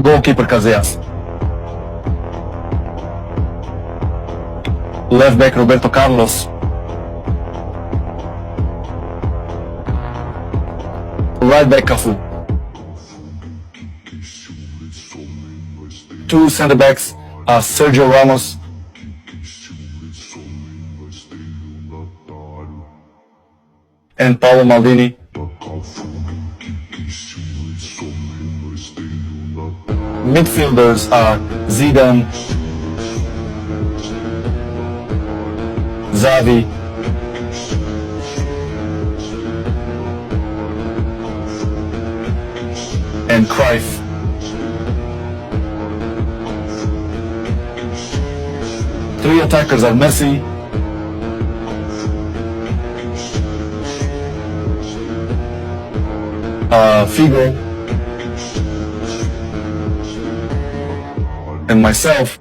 Goalkeeper Casillas. Left back Roberto Carlos. Right back Cafu. Two center backs are Sergio Ramos and Paulo Maldini. Midfielders are Zidane, Xavi, and Cruyff. Three attackers are Messi, Figo, and myself.